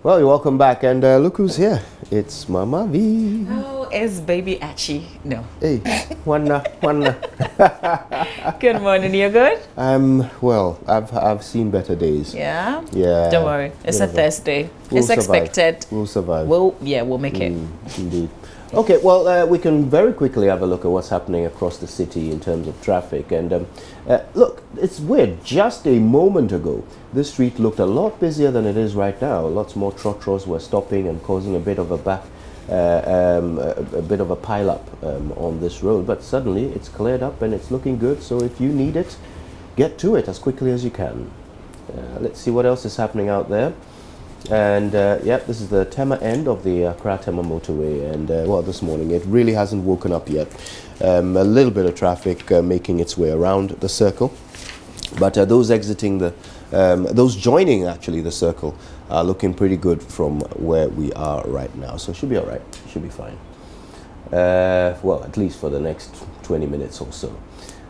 Well, you're welcome back, and look who's here. It's Mama V. Oh, it's baby Achi. No. Hey, Juana. Good morning. You good? Well. I've seen better days. Yeah. Yeah. Don't worry. It's a Thursday. We'll it's survive. expected. We'll survive. We'll make it. Indeed. Okay, well, we can very quickly have a look at what's happening across the city in terms of traffic. And look, it's weird. Just a moment ago, this street looked a lot busier than it is right now. Lots more trotros were stopping and causing a bit of a bit of a pile-up on this road. But suddenly, it's cleared up and it's looking good. So if you need it, get to it as quickly as you can. Let's see what else is happening out there. And yeah, this is the Tema end of the Accra-Tema motorway, and well, this morning it really hasn't woken up yet. A little bit of traffic making its way around the circle, but those exiting those joining actually the circle are looking pretty good from where we are right now. So it should be all right. Should be fine. Well, at least for the next 20 minutes or so.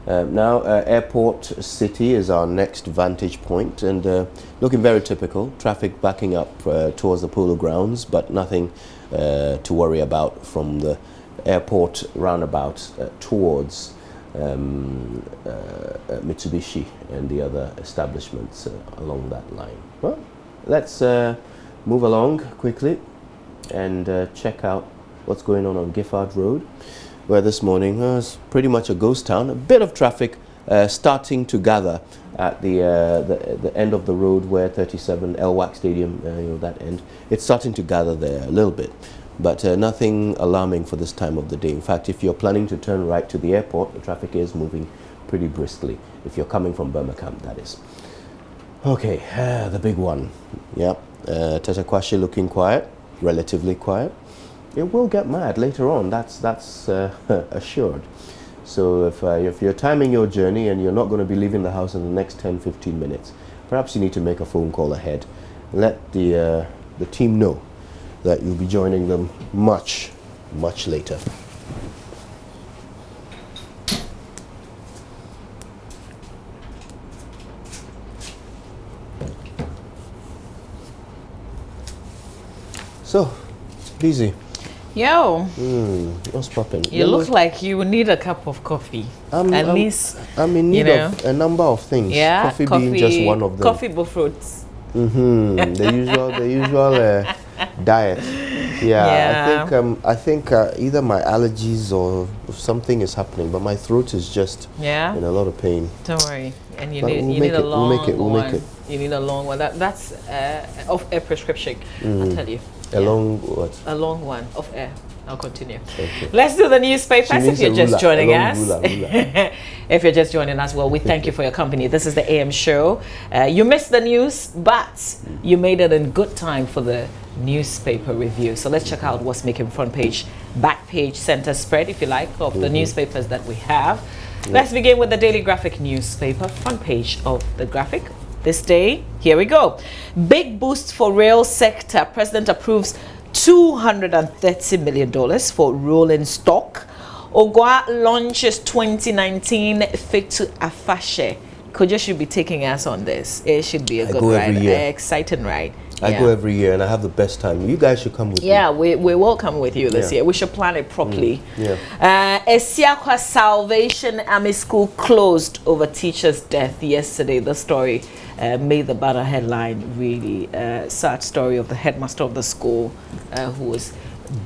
Now, Airport City is our next vantage point, and looking very typical. Traffic backing up towards the polo grounds, but nothing to worry about from the airport roundabout towards Mitsubishi and the other establishments along that line. Well, let's move along quickly and check out what's going on Gifford Road, where this morning was pretty much a ghost town. A bit of traffic starting to gather at the end of the road where 37 LWAC Stadium, that end. It's starting to gather there a little bit, but nothing alarming for this time of the day. In fact, if you're planning to turn right to the airport, the traffic is moving pretty briskly. If you're coming from Birmingham, that is. Okay, the big one. Yep, Tetakwashi looking quiet, relatively quiet. It will get mad later on, that's assured. So if you're timing your journey and you're not going to be leaving the house in the next 10-15 minutes, perhaps you need to make a phone call ahead. Let the team know that you'll be joining them much later. So, busy. Yo. What's popping? You look like you need a cup of coffee. At least. I'm in need of a number of things. Yeah. Coffee being just one of them. Coffee with fruits. The usual diet. Yeah. I think either my allergies or something is happening, but my throat is just in a lot of pain. Don't worry. And you But need a long one. We'll make it. You need a long one. That's of a prescription. I'll tell you. A long what? A long one of air. I'll continue. Okay. Let's do the newspapers if you're just joining us. Ruler. If you're just joining us, well, we thank you for your company. This is the AM show. You missed the news, but you made it in good time for the newspaper review. So let's check out what's making front page, back page, center spread, if you like, of the newspapers that we have. Let's begin with the Daily Graphic newspaper, front page of the Graphic. This day, here we go. Big boost for rail sector. President approves $230 million for rolling stock. Ogwa launches 2019 Fit to Afashe. Koja should be taking us on this. It should be a good ride. Exciting ride. I go every year and I have the best time. You guys should come with me. Yeah, we will come with you this year. We should plan it properly. Esiakwa Salvation Army School closed over teacher's death yesterday. The story made the banner headline. Really sad story of the headmaster of the school who was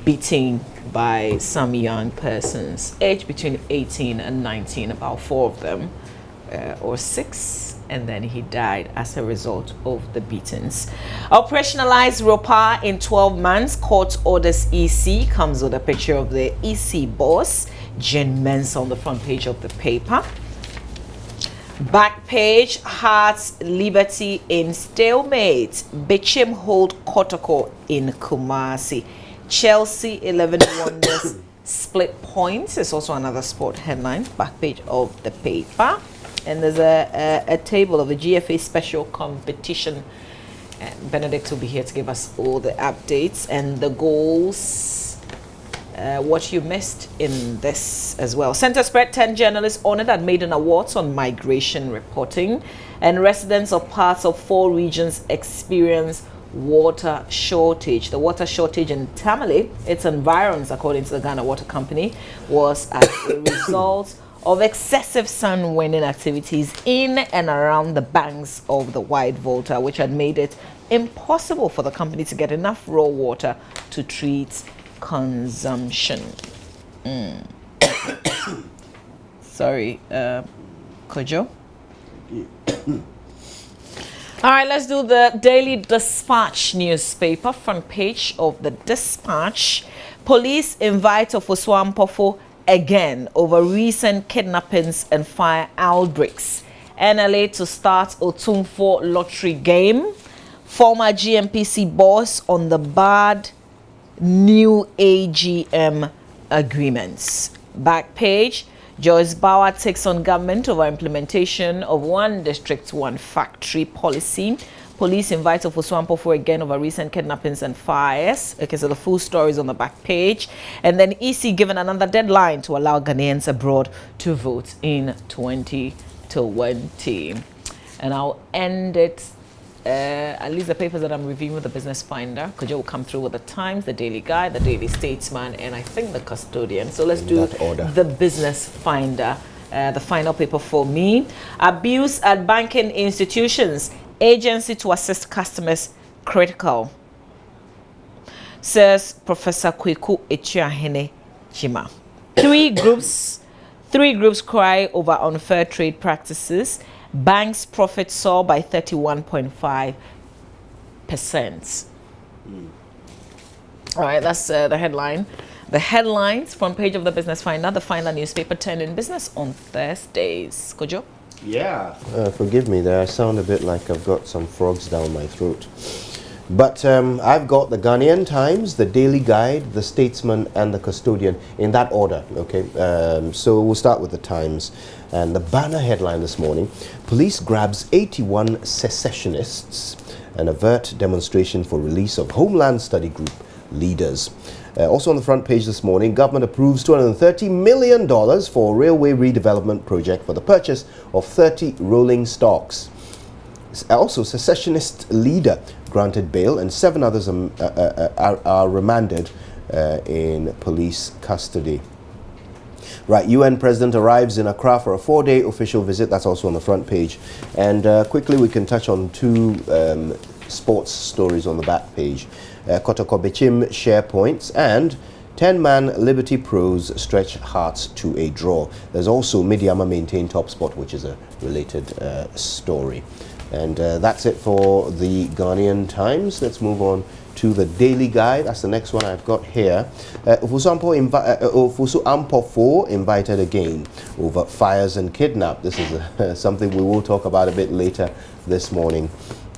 beaten by some young persons, aged between 18 and 19, about 4 of them, or 6. And then he died as a result of the beatings. Operationalize ROPA in 12 months. Court orders EC. Comes with a picture of the EC boss, Jen Mensah, on the front page of the paper. Back page, Hearts Liberty in stalemate. Bichim hold Kotoko in Kumasi. Chelsea 11 wonders split points. It's also another sport headline. Back page of the paper. And there's a table of the GFA special competition. Benedict will be here to give us all the updates and the goals, what you missed in this as well. Center spread, 10 journalists honored at Maiden Awards on migration reporting, and residents of parts of 4 regions experience water shortage. The water shortage in Tamale, its environs, according to the Ghana Water Company, was as a result of excessive sun winning activities in and around the banks of the Wide Volta, which had made it impossible for the company to get enough raw water to treat consumption. Sorry, Kojo? All right, let's do the Daily Dispatch newspaper, front page of the Dispatch. Police invite Akufo-Addo again over recent kidnappings and fire outbreaks. NLA to start Otumfo lottery game. Former GMPC boss on the bad new AGM agreements. Back page. Joyce Bauer takes on government over implementation of one district, one factory policy. Police invite Akufo-Addo again over recent kidnappings and fires. Okay, so the full story is on the back page. And then EC given another deadline to allow Ghanaians abroad to vote in 2020. And I'll end it. At least the papers that I'm reviewing with the Business Finder. Kojo will come through with the Times, the Daily Guide, the Daily Statesman, and I think the Custodian. So let's do the Business Finder, the final paper for me. Abuse at banking institutions. Agency to assist customers critical, says Professor Kweku Echiahene Chima. Three groups cry over unfair trade practices. Banks' profit soar by 31.5%. All right, that's the headline. The headlines, front page of the Business Finder, the Finder newspaper turned in business on Thursdays. Kojo? Yeah. Forgive me there. I sound a bit like I've got some frogs down my throat. But I've got the Ghanaian Times, the Daily Guide, the Statesman, and the Custodian in that order. Okay. So we'll start with the Times. And the banner headline this morning: Police grabs 81 secessionists and avert demonstration for release of Homeland Study Group leaders. Also on the front page this morning, government approves $230 million for railway redevelopment project for the purchase of 30 rolling stocks. Also, secessionist leader granted bail and 7 others are remanded in police custody. Right, UN President arrives in Accra for a 4-day official visit. That's also on the front page. And quickly we can touch on 2 sports stories on the back page. Kotoko Bichim share points, and 10-man Liberty Pros stretch Hearts to a draw. There's also Midiama maintain top spot, which is a related story. And that's it for the Ghanaian Times. Let's move on to the Daily Guide. That's the next one I've got here. Akufo-Addo invited again over fires and kidnap. This is something we will talk about a bit later this morning.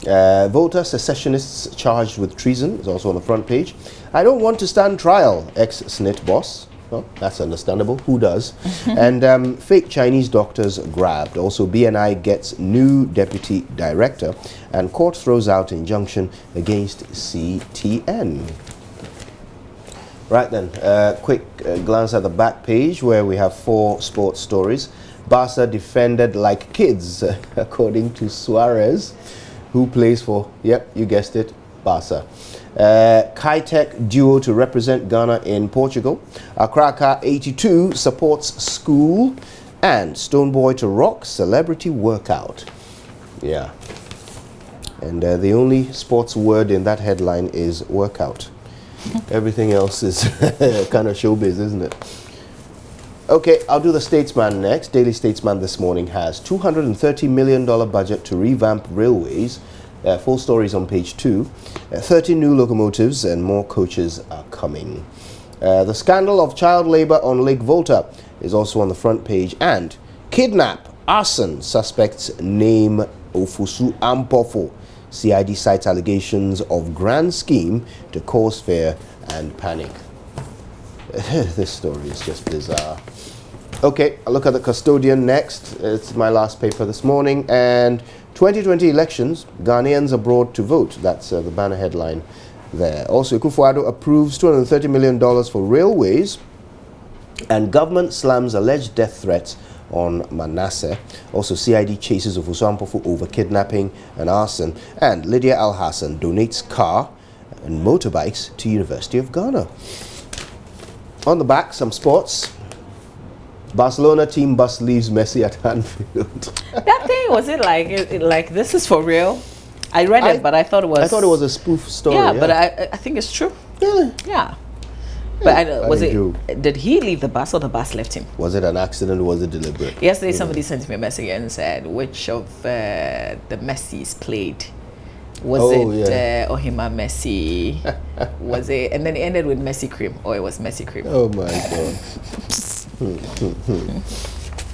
Volta secessionists charged with treason is also on the front page. I don't want to stand trial, ex-SNIT boss. Well, that's understandable. Who does? And fake Chinese doctors grabbed. Also, BNI gets new deputy director, and court throws out injunction against CTN. Right then, quick glance at the back page where we have 4 sports stories. Barca defended like kids, according to Suarez, who plays for, yep, you guessed it, Barca. Kitech duo to represent Ghana in Portugal. Accra 82 supports school. And Stoneboy to rock celebrity workout. Yeah. And the only sports word in that headline is workout. Everything else is kind of showbiz, isn't it? Okay, I'll do the Statesman next. Daily Statesman this morning has $230 million budget to revamp railways. Full stories on page 2. 30 new locomotives and more coaches are coming. The scandal of child labor on Lake Volta is also on the front page. And kidnap, arson, suspects name Akufo-Addo. CID cites allegations of grand scheme to cause fear and panic. This story is just bizarre. Okay, I'll look at the Custodian next. It's my last paper this morning. And 2020 elections, Ghanaians abroad to vote. That's the banner headline there. Also, Akufo-Addo approves $230 million for railways, and government slams alleged death threats on Manasseh. Also, CID chases Ofusu-Ampofo over kidnapping and arson. And Lydia Al-Hassan donates car and motorbikes to University of Ghana. On the back, some sports. Barcelona team bus leaves Messi at Anfield. That thing, was it like this is for real? I read it, but I thought it was... I thought it was a spoof story. Yeah, but I think it's true. Really? Yeah. But did he leave the bus or the bus left him? Was it an accident or was it deliberate? Yesterday, somebody sent me a message and said, which of the Messis played? Was it Ohima Messi? Was it... And then it ended with Messi cream. Or it was Messi cream. Oh, my God.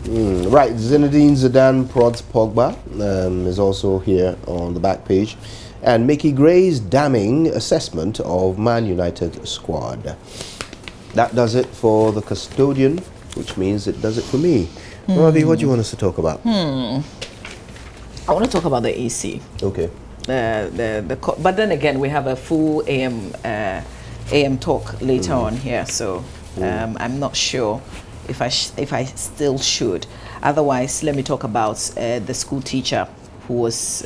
Right, Zinedine Zidane prods Pogba is also here on the back page. And Mickey Gray's damning assessment of Man United squad. That does it for the custodian, which means it does it for me. Ravi, what do you want us to talk about? I want to talk about the AC. Okay. But then again, we have a full AM talk later on here, so I'm not sure if I still should. Otherwise, let me talk about the school teacher who was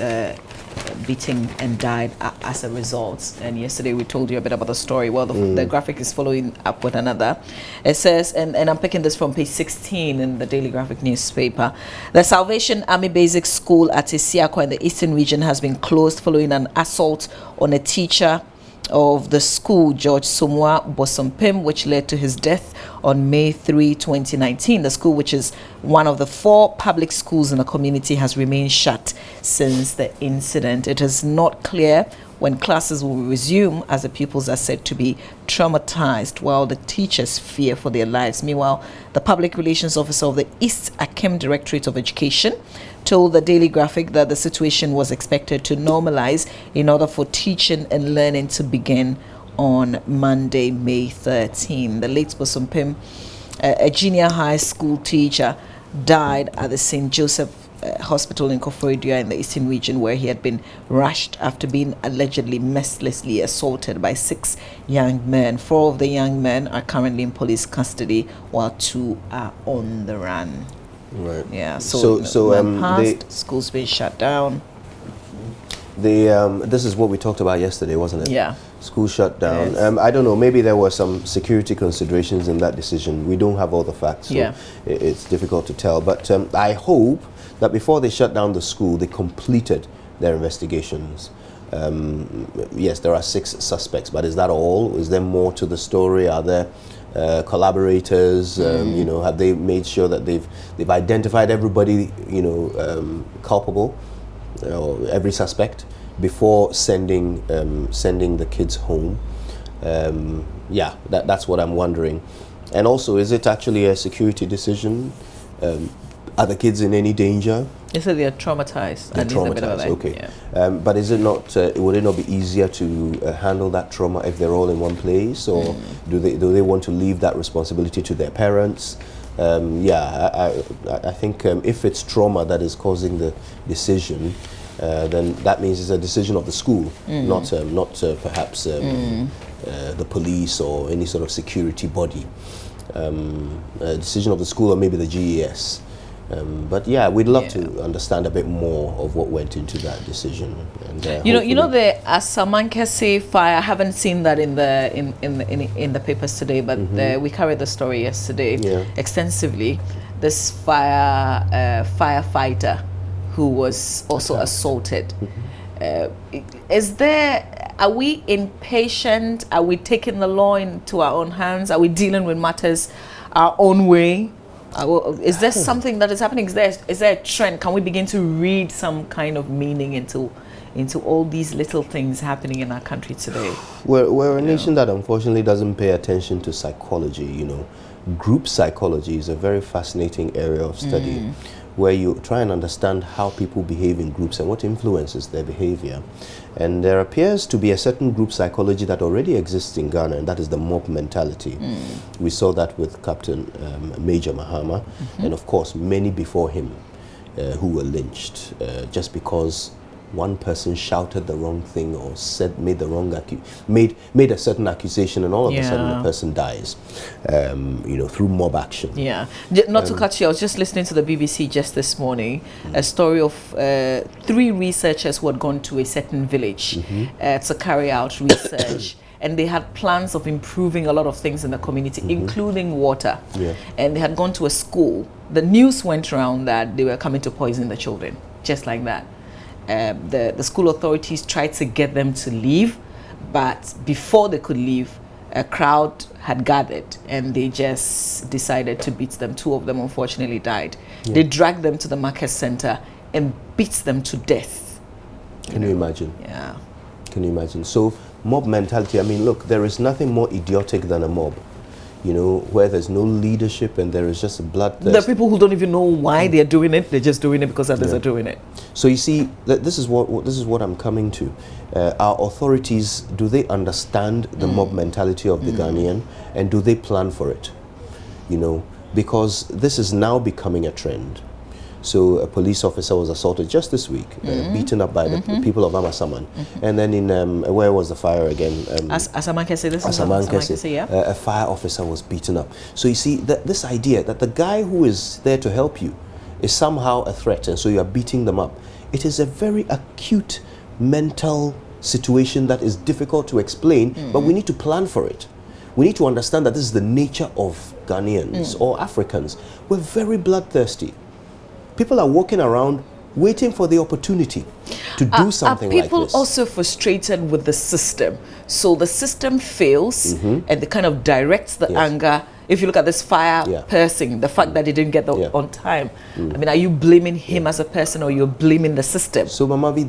beaten and died as a result. And yesterday we told you a bit about the story. Well, the graphic is following up with another. It says, and I'm picking this from page 16 in the Daily Graphic newspaper, the Salvation Army Basic School at Isiakwa in the Eastern Region has been closed following an assault on a teacher of the school, George Somwa Bosompim, which led to his death on May 3, 2019. The school, which is one of the 4 public schools in the community, has remained shut since the incident. It is not clear when classes will resume, as the pupils are said to be traumatized, while the teachers fear for their lives. Meanwhile, the public relations officer of the East Akim Directorate of Education told the Daily Graphic that the situation was expected to normalize in order for teaching and learning to begin on Monday, May 13. The late Bosompim, a junior high school teacher, died at the St. Joseph Hospital in Akufo-Addo in the Eastern Region, where he had been rushed after being allegedly mercilessly assaulted by 6 young men. 4 of the young men are currently in police custody, while 2 are on the run. Right. Yeah. So the school's been shut down. This is what we talked about yesterday, wasn't it? Yeah. School shut down. Yes. I don't know. Maybe there were some security considerations in that decision. We don't have all the facts, so it's difficult to tell. But I hope that before they shut down the school, they completed their investigations. Yes, there are 6 suspects, but is that all? Is there more to the story? Are there collaborators? Have they made sure that they've identified everybody, culpable, or every suspect, before sending the kids home? That's what I'm wondering. And also, is it actually a security decision? Are the kids in any danger? They said they're traumatized. They're traumatized, okay. Yeah. But is it not? Would it not be easier to handle that trauma if they're all in one place, or do they want to leave that responsibility to their parents? I think if it's trauma that is causing the decision, then that means it's a decision of the school, not perhaps the police or any sort of security body. A decision of the school, or maybe the GES. But we'd love to understand a bit more of what went into that decision. And the Asamankese fire. I haven't seen that in the papers today, but we carried the story yesterday extensively. This firefighter who was also assaulted. Are we impatient? Are we taking the law into our own hands? Are we dealing with matters our own way? Is there something that is happening? Is there a trend? Can we begin to read some kind of meaning into all these little things happening in our country today? We're a nation that unfortunately doesn't pay attention to psychology. Group psychology is a very fascinating area of study, where you try and understand how people behave in groups and what influences their behavior. And there appears to be a certain group psychology that already exists in Ghana, and that is the mob mentality. We saw that with Captain Major Mahama, and of course many before him who were lynched just because one person shouted the wrong thing or made the wrong made a certain accusation, and all of a sudden the person dies, through mob action. Yeah, not to cut you, I was just listening to the BBC just this morning, a story of 3 researchers who had gone to a certain village to carry out research. And they had plans of improving a lot of things in the community, including water. Yeah. And they had gone to a school. The news went around that they were coming to poison the children, just like that. The school authorities tried to get them to leave, but before they could leave, a crowd had gathered and they just decided to beat them. 2 of them unfortunately died. Yeah. They dragged them to the market center and beat them to death. Can you imagine? Yeah. Can you imagine? So mob mentality, I mean, look, there is nothing more idiotic than a mob, where there's no leadership and there is just a bloodthirst. There are people who don't even know why they're doing it. They're just doing it because others are doing it. So you see, this is what I'm coming to. Our authorities, do they understand the mob mentality of the Ghanaian, and do they plan for it? Because this is now becoming a trend. So a police officer was assaulted just this week, beaten up by the people of Amasaman. And then in, where was the fire again? Asamankese, yeah. A fire officer was beaten up. So you see, this idea that the guy who is there to help you is somehow a threat, and so you are beating them up. It is a very acute mental situation that is difficult to explain, but we need to plan for it. We need to understand that this is the nature of Ghanaians or Africans. We're very bloodthirsty. People are walking around waiting for the opportunity to do something like this. Are people also frustrated with the system? So the system fails and it kind of directs the anger. If you look at this fire person, the fact that they didn't get on time, I mean, are you blaming him as a person, or you're blaming the system? So Mamavi,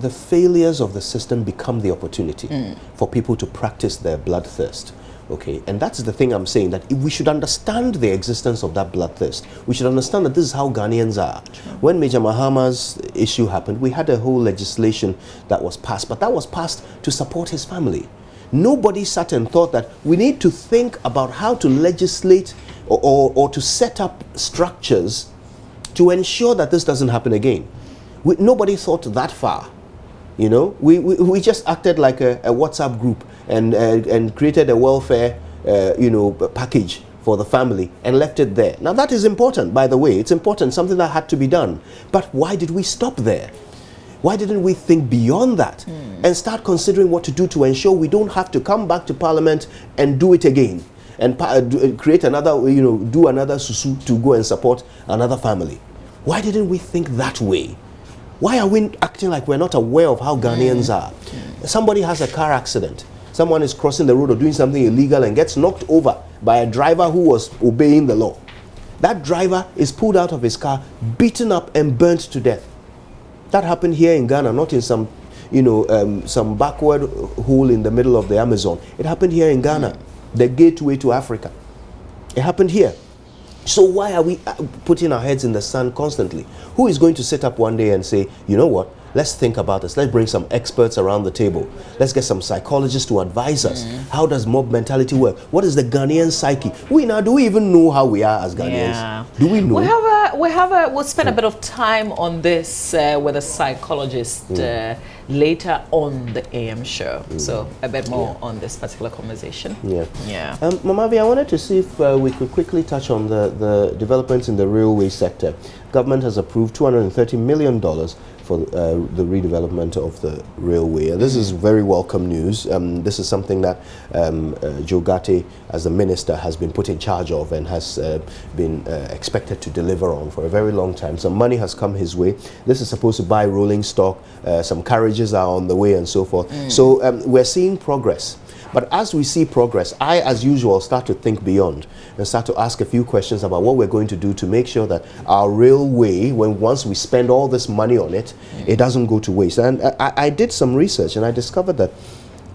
the failures of the system become the opportunity for people to practice their bloodthirst. Okay, and that's the thing I'm saying, that if we should understand the existence of that bloodthirst. We should understand that this is how Ghanaians are. Sure. When Major Mahama's issue happened, we had a whole legislation that was passed, but that was passed to support his family. Nobody sat and thought that we need to think about how to legislate or to set up structures to ensure that this doesn't happen again. Nobody thought that far. We just acted like a WhatsApp group and created a welfare, package for the family and left it there. Now that is important, by the way. It's important, something that had to be done. But why did we stop there? Why didn't we think beyond that and start considering what to do to ensure we don't have to come back to Parliament and do it again and create another, do another susu to go and support another family? Why didn't we think that way? Why are we acting like we're not aware of how Ghanaians are? Somebody has a car accident. Someone is crossing the road or doing something illegal and gets knocked over by a driver who was obeying the law. That driver is pulled out of his car, beaten up and burnt to death. That happened here in Ghana, not in some backward hole in the middle of the Amazon. It happened here in Ghana, the gateway to Africa. It happened here. So why are we putting our heads in the sand constantly? Who is going to sit up one day and say, you know what, let's think about this. Let's bring some experts around the table. Let's get some psychologists to advise us. How does mob mentality work? What is the Ghanaian psyche? Do we even know how we are as Ghanaians? Yeah. Do we know? We'll spend a bit of time on this with a psychologist later on the AM show. So a bit more on this particular conversation. Mamavi, I wanted to see if we could quickly touch on the developments in the railway sector. Government has approved $230 million for the redevelopment of the railway. This is very welcome news. This is something that Joe Gate, as the minister, has been put in charge of and has been expected to deliver on for a very long time. Some money has come his way. This is supposed to buy rolling stock. Some carriages are on the way and so forth. So we're seeing progress. But as we see progress, I, as usual, start to think beyond and start to ask a few questions about what we're going to do to make sure that our railway, once we spend all this money on it, it doesn't go to waste. And I did some research and I discovered that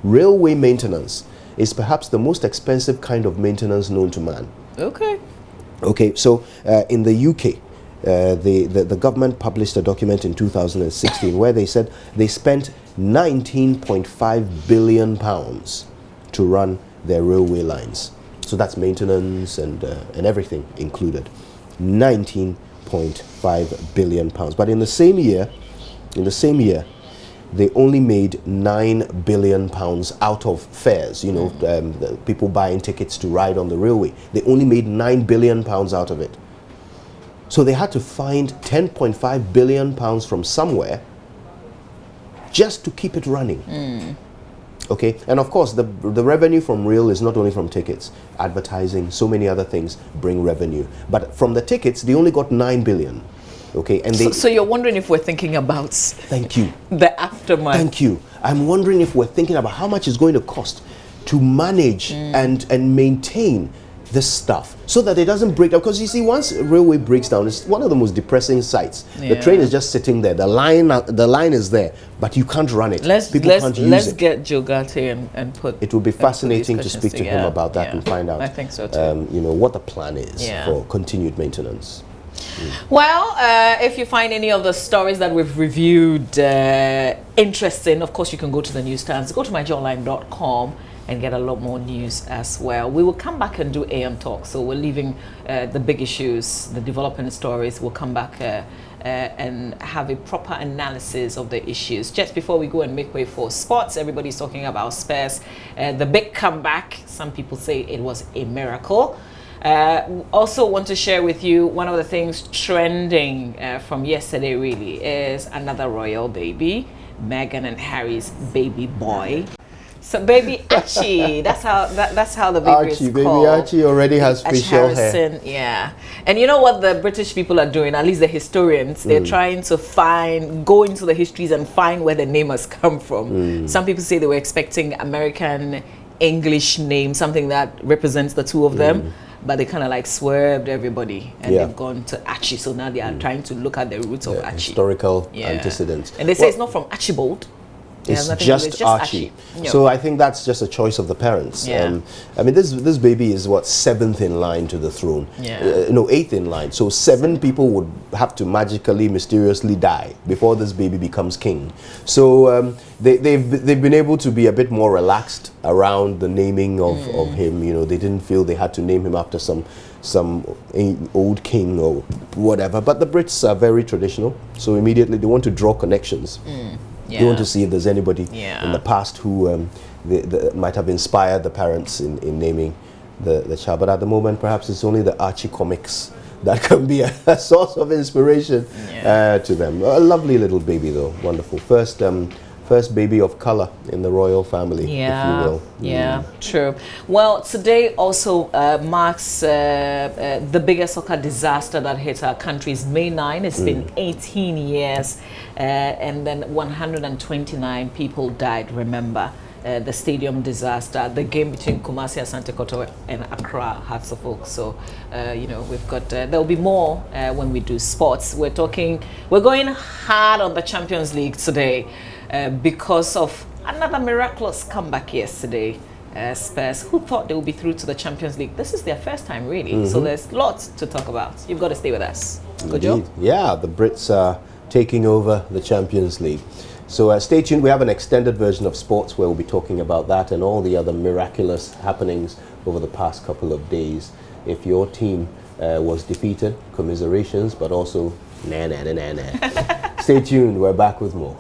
railway maintenance is perhaps the most expensive kind of maintenance known to man. Okay, so in the UK, the government published a document in 2016 where they said they spent £19.5 billion to run their railway lines. So that's maintenance and everything included. £19.5 billion. But in the same year, in the same year, they only made £9 billion out of fares, the people buying tickets to ride on the railway. They only made £9 billion out of it. So they had to find £10.5 billion from somewhere just to keep it running. Okay, and of course the revenue from rail is not only from tickets, advertising, so many other things bring revenue. But from the tickets, they only got 9 billion. Okay, and they. So you're wondering if we're thinking about. Thank you. The aftermath. Thank you. I'm wondering if we're thinking about how much it's going to cost to manage and maintain this stuff so that it doesn't break down. Because you see, once a railway breaks down, it's one of the most depressing sights. The train is just sitting there. The line is there, but you can't run it. Let's get Joe Gatti and put. It would be fascinating to speak to him about that and find out. I think so too. What the plan is for continued maintenance. Well, if you find any of the stories that we've reviewed interesting, of course you can go to the newsstands. Go to myjoyonline.com and get a lot more news as well. We will come back and do AM Talk. So we're leaving the big issues, the developing stories. We'll come back and have a proper analysis of the issues. Just before we go and make way for sports, everybody's talking about Spurs. The big comeback, some people say it was a miracle. Also want to share with you one of the things trending from yesterday really is another royal baby, Meghan and Harry's baby boy. So baby Archie, that's how the baby is called. Baby Archie already has facial hair. Yeah, and you know what the British people are doing? At least the historians, they're trying to go into the histories and find where the name has come from. Some people say they were expecting American English name, something that represents the two of them. But they kind of like swerved everybody and they've gone to Archie. So now they are trying to look at the roots of Archie. Historical antecedents. And they say it's not from Archibald. It's just Archie. So I think that's just a choice of the parents. I mean, this baby is what, 7th in line to the throne. No, 8th in line. So 7 people would have to magically, mysteriously die before this baby becomes king. So they've been able to be a bit more relaxed around the naming of him. They didn't feel they had to name him after some old king or whatever. But the Brits are very traditional. So immediately they want to draw connections. You want to see if there's anybody in the past who might have inspired the parents in naming the child. But at the moment, perhaps it's only the Archie comics that can be a source of inspiration to them. A lovely little baby, though. Wonderful. First baby of color in the royal family, if you will. Yeah, true. Well, today also marks the biggest soccer disaster that hit our country's May 9. It's been 18 years, and then 129 people died, remember. The stadium disaster, the game between Kumasi Asante Kotoko and Accra Hearts of Oak. So, we've got, there'll be more when we do sports. We're going hard on the Champions League today because of another miraculous comeback yesterday. Spurs, who thought they would be through to the Champions League? This is their first time, really. So there's lots to talk about. You've got to stay with us. Good job. Yeah, the Brits are taking over the Champions League. So stay tuned. We have an extended version of sports where we'll be talking about that and all the other miraculous happenings over the past couple of days. If your team was defeated, commiserations, but also nah. Stay tuned. We're back with more.